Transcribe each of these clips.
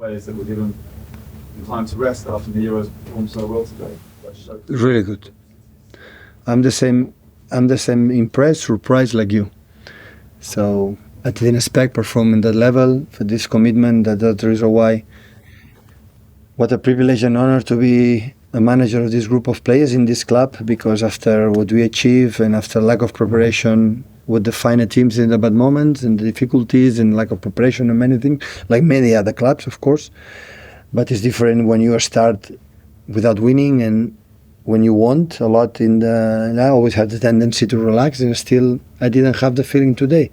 players that were given time to rest after the Euros performed so well today. Really good. I'm the same impressed, surprised like you. So I didn't expect performing that level for this commitment. That's the reason why. What a privilege and honor to be a manager of this group of players in this club, because after what we achieved and after lack of preparation, what define the teams in the bad moments and the difficulties and lack of preparation and many things, like many other clubs, of course. But it's different when you start without winning and when you want a lot. I always had the tendency to relax, and still I didn't have the feeling today.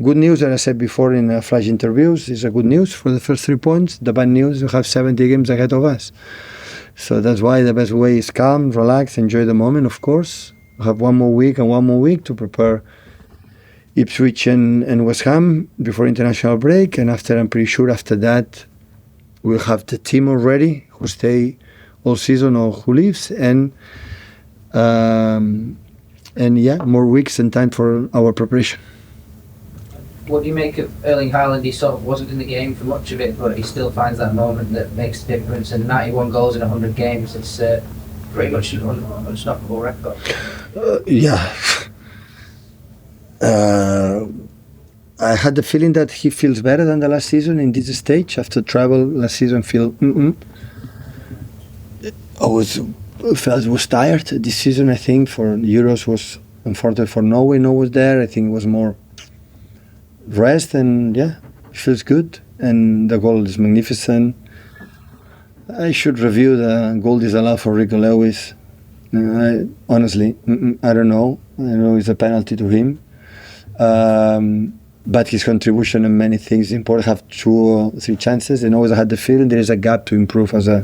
Good news, as I said before in flash interviews, is a good news for the first 3 points. The bad news, you have 70 games ahead of us. So that's why the best way is calm, relax, enjoy the moment, of course. Have one more week to prepare Ipswich and West Ham before international break. And I'm pretty sure after that, we'll have the team already who stay all season or who leaves. And more weeks and time for our preparation. What do you make of Erling Haaland? He sort of wasn't in the game for much of it, but he still finds that moment that makes the difference. And 91 goals in 100 games, it's pretty much an unstoppable record. I had the feeling that he feels better than the last season in this stage. After travel last season, I was tired. This season, I think, for Euros was unfortunate for Norway. No was there. I think it was more rest, and it feels good. And the goal is magnificent. I should review the goal disallowed for Rico Lewis. Honestly, I don't know. I know it's a penalty to him. But his contribution in many things is important. Have 2 or 3 chances, and always I had the feeling there is a gap to improve as a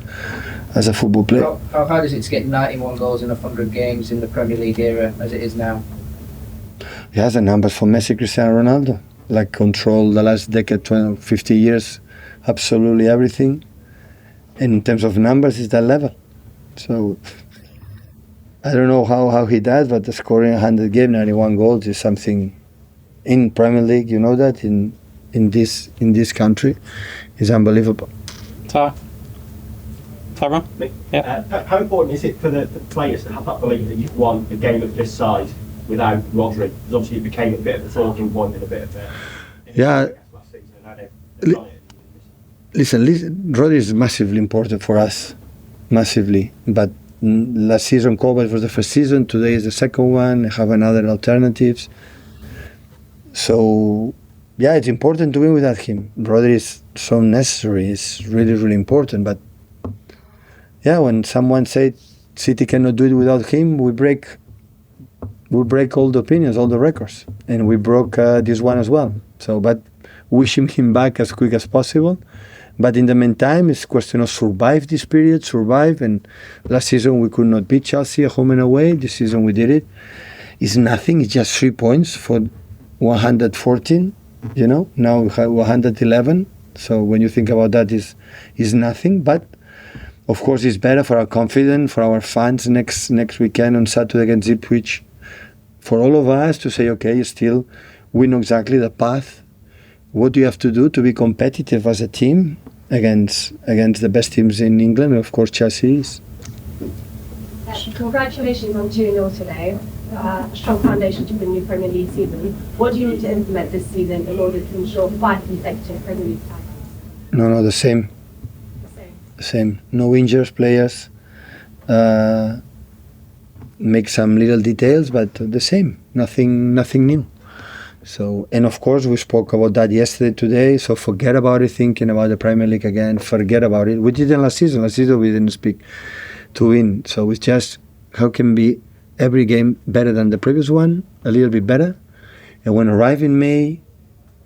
football player. How hard is it to get 91 goals in 100 games in the Premier League era as it is now? He has the numbers for Messi, Cristiano Ronaldo. Like control the last decade, 20, 50 years, absolutely everything. And in terms of numbers, it's that level. So I don't know how he does, but the scoring 100 games, 91 goals is something in Premier League. You know that in this country is unbelievable. Tyrone? Yeah. How important is it for the players to have that belief that you've won a game of this size without Rodri? Because obviously it became a bit of a talking point and a bit of a... Listen, Rodri is massively important for us. Massively. But last season, Kovacic was the first season. Today is the second one. I have another alternatives. So, it's important to win without him. Rodri is so necessary. It's really, really important. But, when someone said City cannot do it without him, we break all the opinions, all the records. And we broke this one as well. So, but wishing him back as quick as possible. But in the meantime, it's a question of survive this period, And last season we could not beat Chelsea at home and away. This season we did it. It's nothing. It's just 3 points for 114. Now we have 111. So when you think about that, is nothing. But of course, it's better for our confidence, for our fans next weekend on Saturday against Ipswich. For all of us to say, okay, still we know exactly the path. What do you have to do to be competitive as a team against the best teams in England? And of course, Chelsea is. Congratulations on 2-0 today. Strong foundation to the new Premier League season. What do you need to implement this season in order to ensure 5 consecutive Premier League titles? No, the same. No injured players. Make some little details, but the same. Nothing new. So, and of course, we spoke about that yesterday, today. So forget about it. Thinking about the Premier League again. Forget about it. We didn't last season. Last season we didn't speak to win. So it's just how can be every game better than the previous one, a little bit better. And when arrive in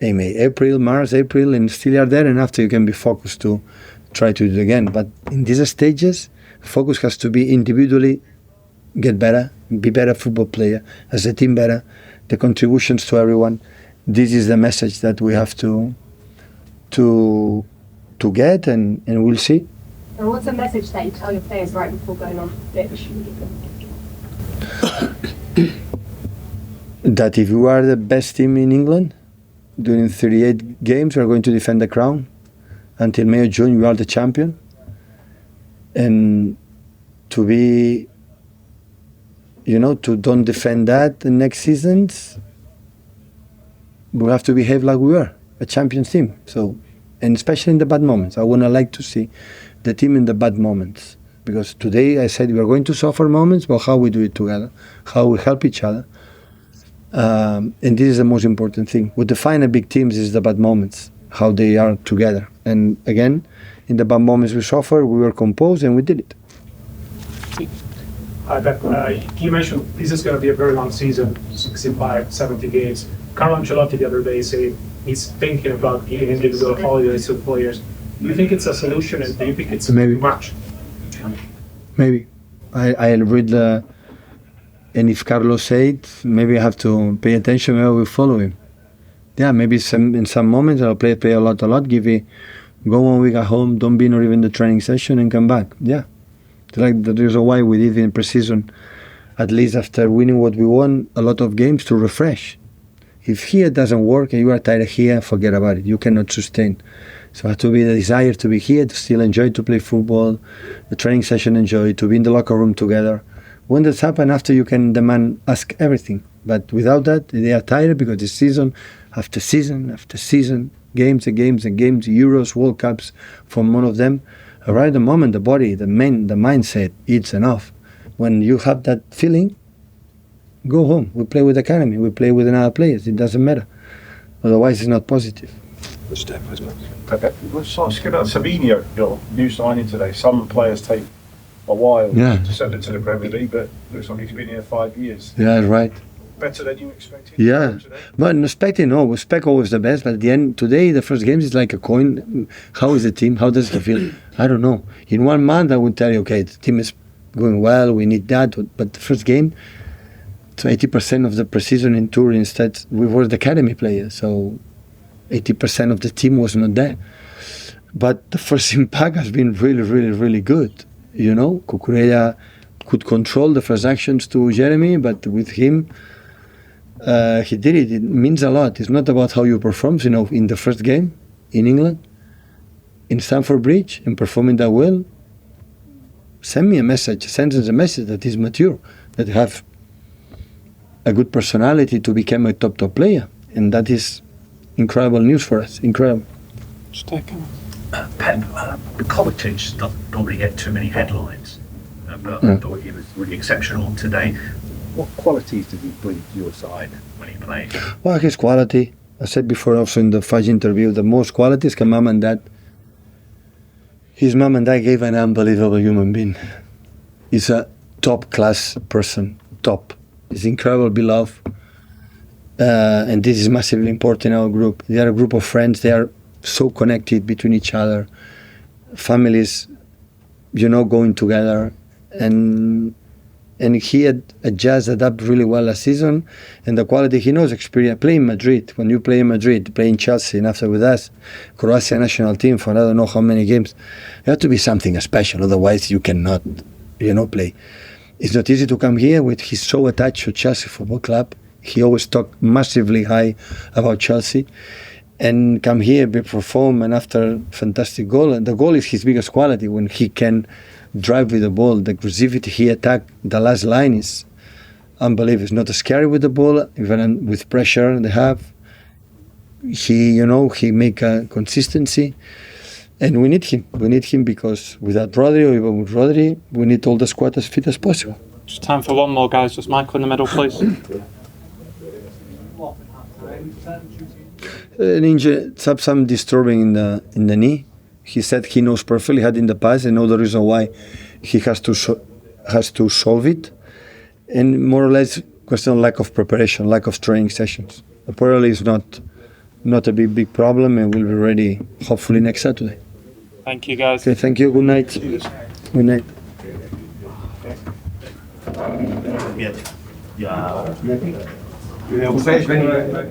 April, March, and still are there, and after you can be focused to try to do it again. But in these stages, focus has to be individually get better, be better football player, as a team better, the contributions to everyone. This is the message that we have to get, and we'll see. And what's the message that you tell your players right before going on the pitch? That if you are the best team in England, during 38 games, you are going to defend the crown. until May or June, you are the champion. And to be, to don't defend that the next seasons, we have to behave like we were, a champions team. So, and especially in the bad moments. I would not like to see the team in the bad moments. Because today I said we are going to suffer moments, but how we do it together, how we help each other. And this is the most important thing. What defines a big teams is the bad moments, how they are together. And again, in the bad moments we suffer, we were composed and we did it. Pep, you mentioned this is going to be a very long season, 65, 70 games. Carlo Ancelotti the other day said he's thinking about giving individual holidays to players. Do you think it's a solution, and do you think it's Maybe. too much? Maybe. I read and if Carlo said, maybe I have to pay attention, maybe I will follow him. Yeah, maybe in some moments I'll play a lot, go 1 week at home, don't be not even the training session and come back. Yeah. It's like the reason why we did in pre-season, at least after winning what we won, a lot of games to refresh. If here doesn't work and you are tired here, forget about it. You cannot sustain. So it has to be the desire to be here, to still enjoy to play football, the training session enjoy, to be in the locker room together. When that's happened, after you can demand, ask everything. But without that, they are tired because it's season after season after season, games and games and games, Euros, World Cups, from one of them. Right at the moment, the body, the mindset, it's enough. When you have that feeling, go home. We play with the academy. We play with another players. It doesn't matter. Otherwise, it's not positive. Let's ask about Savio, your new signing today. Some players take a while to settle into the Premier League, but looks like he's been here 5 years. Yeah, right. Better than you expected? Yeah, but expecting, no, we expect always the best, but at the end, today, the first game is like a coin. How is the team? How does he feel? I don't know. In 1 month, I would tell you, okay, the team is going well, we need that, but the first game, so 80% of the pre-season in Turin, instead, we were the academy players, so 80% of the team was not there. But the first impact has been really, really, really good. Cucurella could control the first actions to Jeremy, but with him, he did it. It means a lot. It's not about how you perform. In the first game in England, in Stamford Bridge, and performing that well, send us a message that he's mature, that have a good personality to become a top player. And that is incredible news for us. Incredible. Pep, Kovacic doesn't normally get too many headlines, but I thought he was really exceptional today. What qualities did he bring to your side when he played? Well, his quality, I said before also in the Fudge interview, the most qualities can mom and dad. His mom and dad gave an unbelievable human being. He's a top class person, top. He's incredible, beloved. And this is massively important in our group. They are a group of friends, they are so connected between each other. Families, going together. And he had adjusted up really well last season, and the quality he knows, experience, playing Madrid. When you play in Madrid, playing Chelsea, and after with us, Croatia national team for I don't know how many games, you have to be something special, otherwise you cannot, play. It's not easy to come here he's so attached to Chelsea Football Club. He always talked massively high about Chelsea, and come here, perform, and after fantastic goal, and the goal is his biggest quality, when he can drive with the ball, the aggressivity he attacked, the last line is unbelievable. He's not scary with the ball, even with pressure they have. He make a consistency, and we need him. We need him because without Rodri, or even with Rodri, we need all the squad as fit as possible. Just time for one more, guys. Just Michael in the middle, please. An injury, some disturbing in the knee. He said he knows perfectly, had in the past, and know the reason why he has to solve it. And more or less, question of lack of preparation, lack of training sessions. Apparently, it's not a big problem, and we'll be ready hopefully next Saturday. Thank you, guys. Okay, thank you. Good night. Good night. Yeah. Vous savez, je vais